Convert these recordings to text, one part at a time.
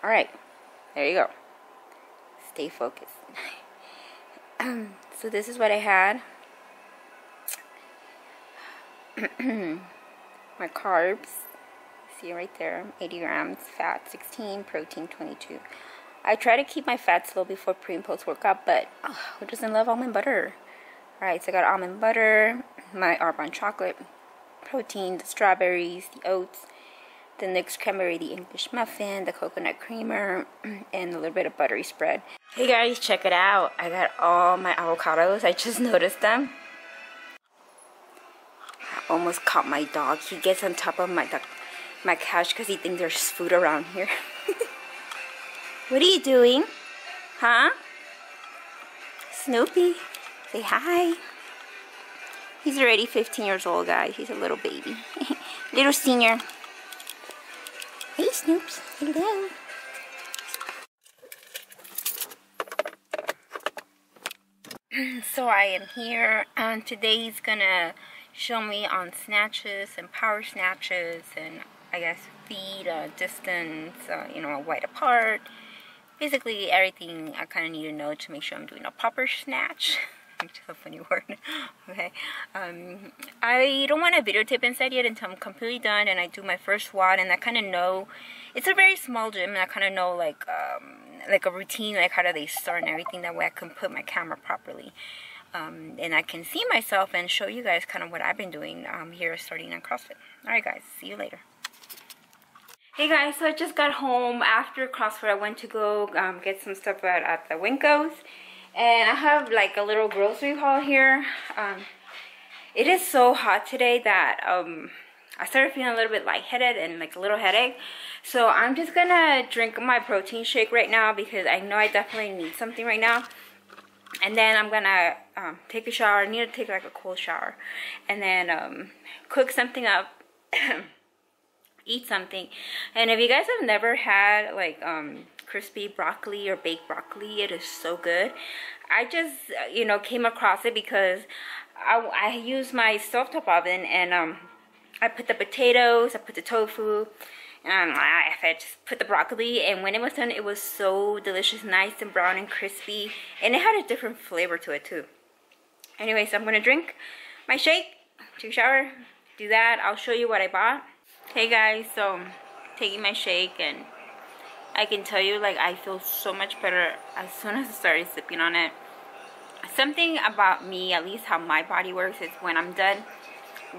All right, there you go. Stay focused. So this is what I had. My carbs, see right there, 80 grams, fat 16, protein 22. I try to keep my fats low before pre and post workout, but who doesn't love almond butter? Alright, so I got almond butter, my Arbonne chocolate, protein, the strawberries, the oats, the Nix cranberry, the English muffin, the coconut creamer, and a little bit of buttery spread. Hey guys, check it out. I got all my avocados. I just noticed them. I almost caught my dog. He gets on top of my couch because he thinks there's food around here. What are you doing? Huh? Snoopy, say hi. He's already 15 years old, guys. He's a little baby. Little senior. Hey, Snoops. Hello. So I am here, and today he's gonna show me on snatches and power snatches, and I guess feet, distance, wide apart. Basically everything I kind of need to know to make sure I'm doing a proper snatch. Which is a funny word. Okay. I don't want to videotape inside yet until I'm completely done and I do my first WOD, and I kind of know it's a very small gym, and I kind of know like a routine, like how do they start and everything. That way I can put my camera properly, and I can see myself and show you guys kind of what I've been doing here starting on CrossFit. Alright guys, see you later. Hey guys, so I just got home after CrossFit. I went to go get some stuff at the Winkos, and I have like a little grocery haul here. It is so hot today that I started feeling a little bit lightheaded and like a little headache. So I'm just gonna drink my protein shake right now because I know I definitely need something right now. And then I'm gonna take a shower. I need to take like a cold shower, and then cook something up. Eat something. And if you guys have never had like crispy broccoli or baked broccoli, it is so good. I just came across it because I use my stovetop oven, and I put the potatoes, I put the tofu, and I just put the broccoli, and when it was done, it was so delicious, nice and brown and crispy, and it had a different flavor to it too. Anyway, so I'm gonna drink my shake, take a shower, do that. I'll show you what I bought. Hey guys, so taking my shake, and I can tell you, like, I feel so much better as soon as I started sipping on it. Something about me, at least how my body works, is when I'm done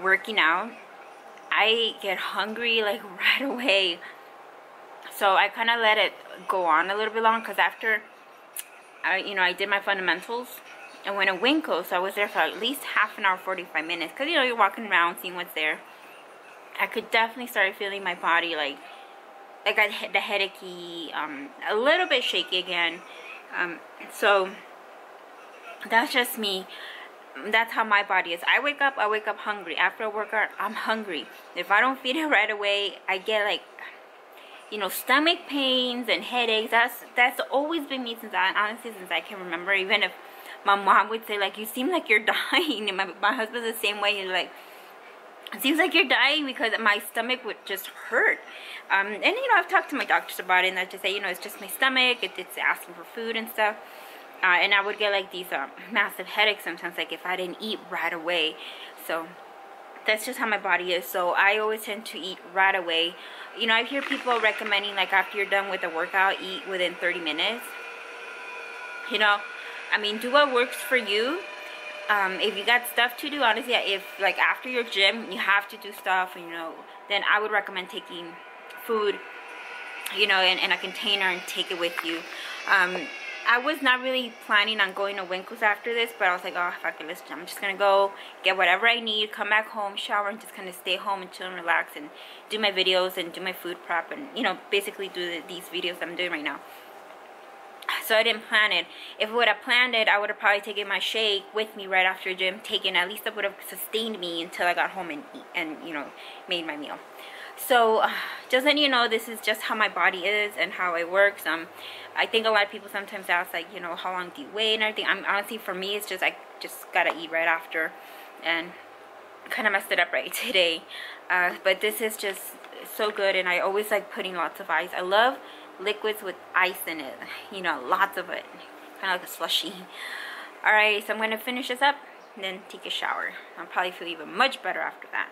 working out, I get hungry like right away. So I kind of let it go on a little bit long, because after I did my fundamentals and went to Winkos, so I was there for at least half an hour, 45 minutes, because you're walking around seeing what's there. I could definitely start feeling my body like I hit the headachy, a little bit shaky again. So that's just me. That's how my body is. I wake up hungry. After a workout, I'm hungry. If I don't feed it right away, I get like, stomach pains and headaches. That's always been me since I can remember. Even if my mom would say, like, you seem like you're dying, and my husband's the same way. He's like, it seems like you're dying, because my stomach would just hurt. And I've talked to my doctors about it, and I just say, it's just my stomach. It's asking for food and stuff. And I would get like these massive headaches sometimes, like if I didn't eat right away. So that's just how my body is. So I always tend to eat right away. I hear people recommending, like, after you're done with the workout, eat within 30 minutes. I mean, do what works for you. If you got stuff to do, honestly, if like after your gym you have to do stuff, then I would recommend taking food, in a container and take it with you. I was not really planning on going to Winkos after this, but I was like, oh, fuck it, I'm just gonna go get whatever I need, come back home, shower, and just kind of stay home and chill and relax and do my videos and do my food prep, and basically do these videos I'm doing right now. So I didn't plan it. If I would have planned it, I would have probably taken my shake with me right after the gym, at least that would have sustained me until I got home and made my meal. So just letting you know, this is just how my body is and how it works. I think a lot of people sometimes ask, like, how long do you wait and everything. Honestly, for me, it's just I just gotta eat right after, and kind of messed it up right today. But this is just so good, and I always like putting lots of ice. I love liquids with ice in it, you know, lots of it, kind of like a slushy. Alright, so I'm gonna finish this up and then take a shower. I'll probably feel even much better after that.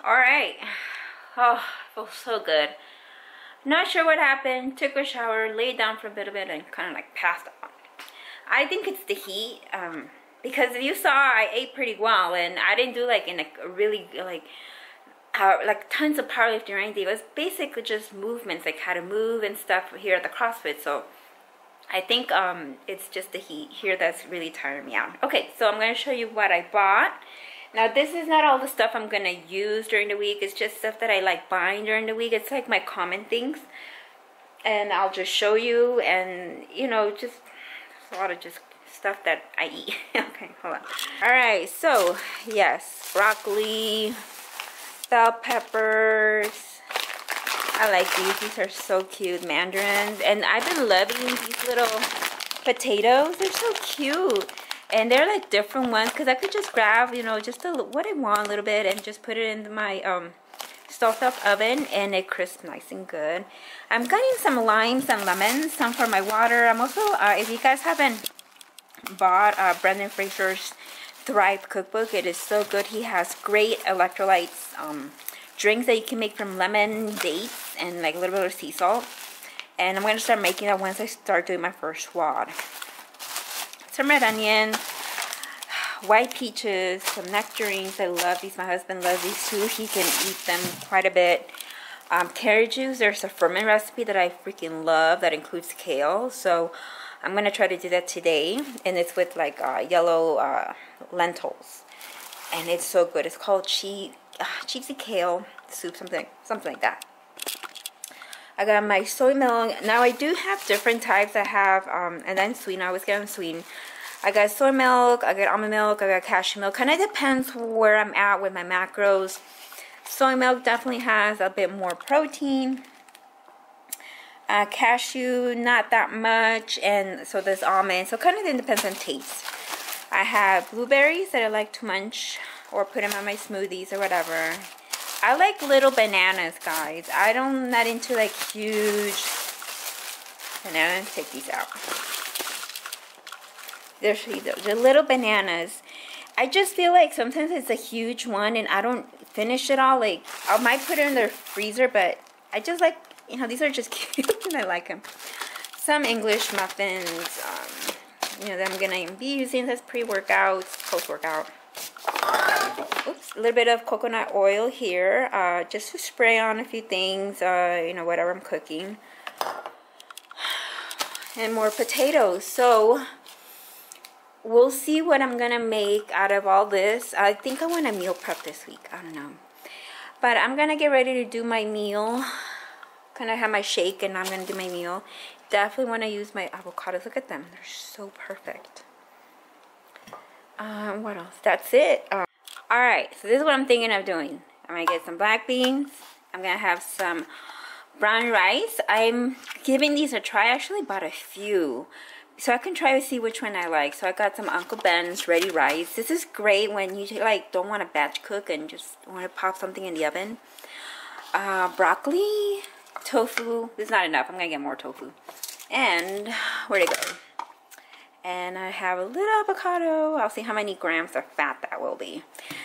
Alright, oh, feels so good. Not sure what happened. Took a shower, laid down for a bit and kind of like passed out. I think it's the heat, because if you saw, I ate pretty well, and I didn't do like in a really like tons of powerlifting or anything. It was basically just movements, like how to move and stuff here at the CrossFit. So I think it's just the heat here that's really tiring me out. Okay, so I'm going to show you what I bought. Now, this is not all the stuff I'm going to use during the week. It's just stuff that I like buying during the week. It's like my common things. And I'll just show you. And, you know, just a lot of just stuff that I eat. Okay, hold on. Alright, so, yes. Broccoli, bell peppers. I like these. These are so cute. Mandarins. And I've been loving these little potatoes. They're so cute. And they're like different ones, because I could just grab, you know, just what I want a little bit and just put it in my stove-top oven, and it crisps nice and good. I'm getting some limes and lemons, some for my water. I'm also, if you guys haven't bought Brendan Fraser's Thrive cookbook, it is so good. He has great electrolytes, drinks that you can make from lemon, dates, and like a little bit of sea salt. And I'm going to start making that once I start doing my first WOD. Some red onions, white peaches, some nectarines. I love these. My husband loves these too. He can eat them quite a bit. Carrot juice. There's a ferment recipe that I freaking love that includes kale. So I'm going to try to do that today. And it's with like yellow lentils. And it's so good. It's called cheesy kale soup, something like that. I got my soy milk. Now I do have different types. I have, and then sweeten. I always get them sweetened. I got soy milk, I got almond milk, I got cashew milk. Kind of depends where I'm at with my macros. Soy milk definitely has a bit more protein. Cashew, not that much. And so there's almond. So kind of depends on taste. I have blueberries that I like to munch or put them on my smoothies or whatever. I like little bananas, guys. I'm not into like huge bananas. Take these out. There's the little bananas. I just feel like sometimes it's a huge one and I don't finish it all. Like, I might put it in the freezer, but I just like, you know, these are just cute and I like them. Some English muffins, you know, that I'm going to be using as pre-workouts, post-workout. Oops, a little bit of coconut oil here, just to spray on a few things, you know, whatever I'm cooking. And more potatoes. So we'll see what I'm gonna make out of all this. I think I want to meal prep this week. I don't know, but I'm gonna get ready to do my meal. Kind of have my shake and I'm gonna do my meal. Definitely want to use my avocados. Look at them, they're so perfect. What else? That's it. Alright, so this is what I'm thinking of doing. I'm gonna get some black beans. I'm gonna have some brown rice. I'm giving these a try. I actually bought a few, so I can try to see which one I like. So I got some Uncle Ben's ready rice. This is great when you like don't want to batch cook and just want to pop something in the oven. Broccoli, tofu. This is not enough. I'm gonna get more tofu. And where'd it go? And I have a little avocado. I'll see how many grams of fat that will be.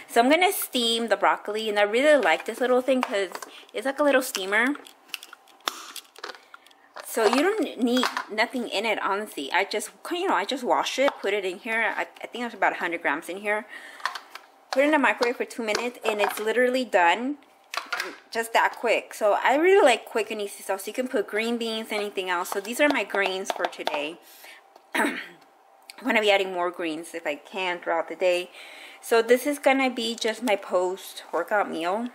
So I'm gonna steam the broccoli, and I really like this little thing because it's like a little steamer. So you don't need nothing in it, honestly. I just, you know, I just wash it, put it in here. I think there's about 100 grams in here. Put it in the microwave for 2 minutes, and it's literally done. Just that quick. So I really like quick and easy stuff. So you can put green beans, anything else. So these are my greens for today. I'm going to be adding more greens if I can throughout the day. So this is going to be just my post-workout meal.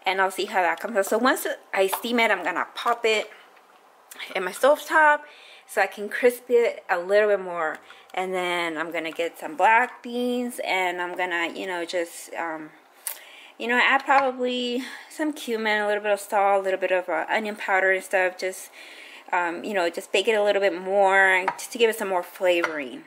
And I'll see how that comes out. So once I steam it, I'm going to pop it in my stovetop so I can crisp it a little bit more. And then I'm going to get some black beans. And I'm going to, you know, just, you know, add probably some cumin, a little bit of salt, a little bit of onion powder and stuff. Just you know, just bake it a little bit more just to give it some more flavoring.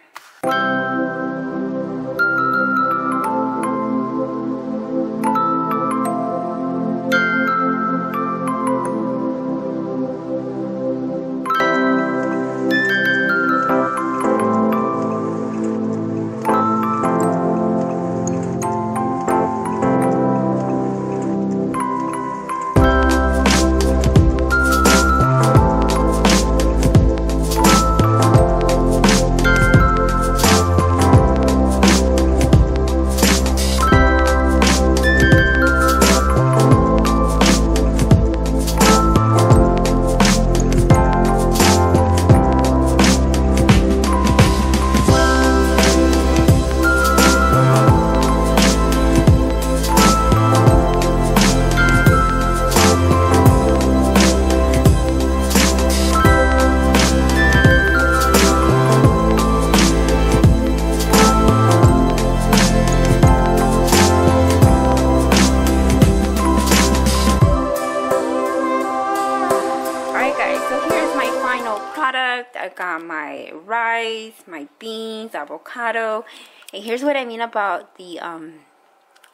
rice, my beans, avocado. And here's what I mean about the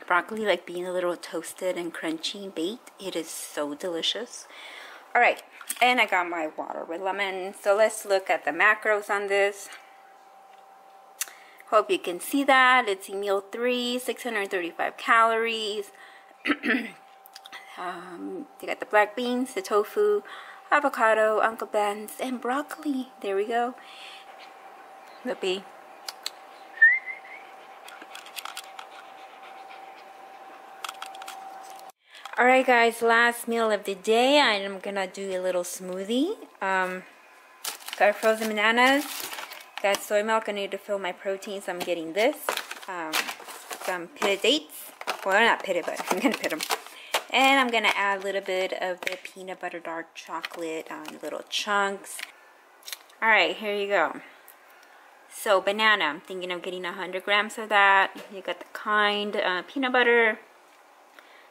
broccoli like being a little toasted and crunchy baked. It is so delicious. Alright, and I got my water with lemon. So let's look at the macros on this. Hope you can see that. It's meal 3, 635 calories. You got the black beans, the tofu, avocado, Uncle Ben's, and broccoli. There we go. Loopy. Alright guys, last meal of the day. I'm gonna do a little smoothie. Got frozen bananas. Got soy milk. I need to fill my protein, so I'm getting this. Some pitted dates. Well, they're not pitted, but I'm gonna pit them. And I'm gonna add a little bit of the peanut butter dark chocolate on little chunks. Alright, here you go. So banana, I'm thinking of getting 100 grams of that. You got the kind peanut butter.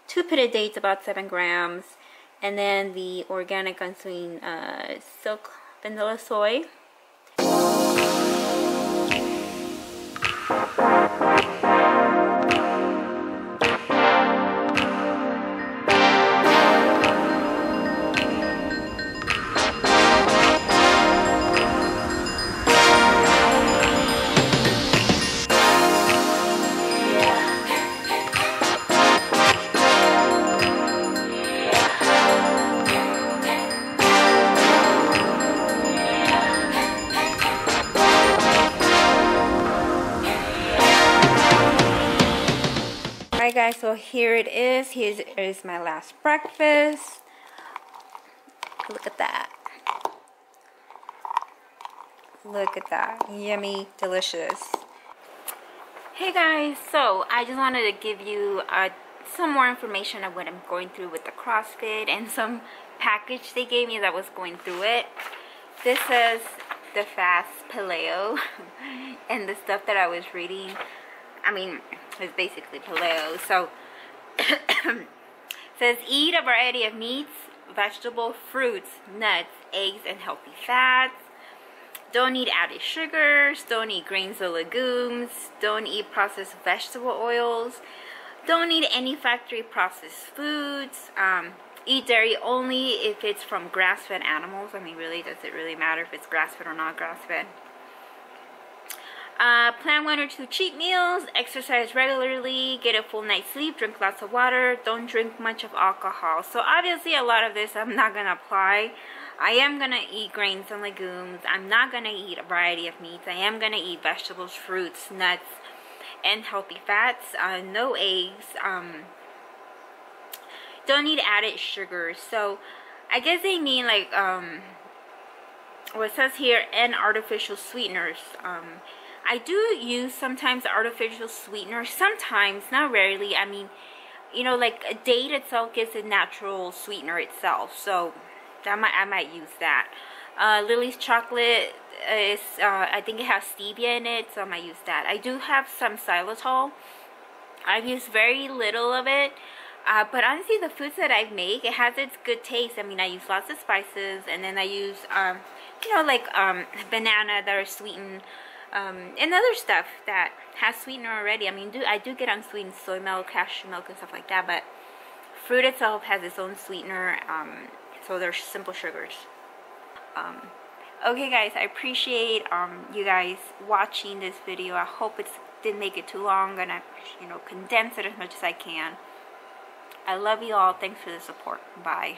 2 pitted dates, about 7 grams. And then the organic unsweetened silk vanilla soy. Alright guys, so here it is. Here is my last breakfast. Look at that. Look at that. Yummy, delicious. Hey guys, so I just wanted to give you some more information of what I'm going through with the CrossFit and some package they gave me that was going through it. This says the fast paleo and the stuff that I was reading, I mean, it's basically paleo. So it says eat a variety of meats, vegetables, fruits, nuts, eggs, and healthy fats. Don't eat added sugars. Don't eat grains or legumes. Don't eat processed vegetable oils. Don't eat any factory processed foods. Eat dairy only if it's from grass-fed animals. I mean, really, does it really matter if it's grass-fed or not grass-fed? Plan 1 or 2 cheat meals. Exercise regularly. Get a full night's sleep. Drink lots of water. Don't drink much of alcohol. So obviously a lot of this I'm not going to apply. I am going to eat grains and legumes. I'm not going to eat a variety of meats. I am going to eat vegetables, fruits, nuts, and healthy fats. No eggs. Don't eat added sugars. So I guess they mean like what it says here, and artificial sweeteners. I do use sometimes artificial sweeteners. Sometimes, not rarely. I mean, you know, like a date itself gives a natural sweetener itself. So I might use that. Lily's chocolate is, I think it has stevia in it, so I might use that. I do have some xylitol. I've used very little of it. But honestly, the foods that I make, it has its good taste. I mean, I use lots of spices, and then I use, you know, like banana that are sweetened, and other stuff that has sweetener already. I mean, I do get unsweetened soy milk, cashew milk, and stuff like that, but fruit itself has its own sweetener, so they're simple sugars. Okay guys, I appreciate you guys watching this video. I hope it didn't make it too long. I'm gonna, you know, condense it as much as I can. I love you all. Thanks for the support. Bye.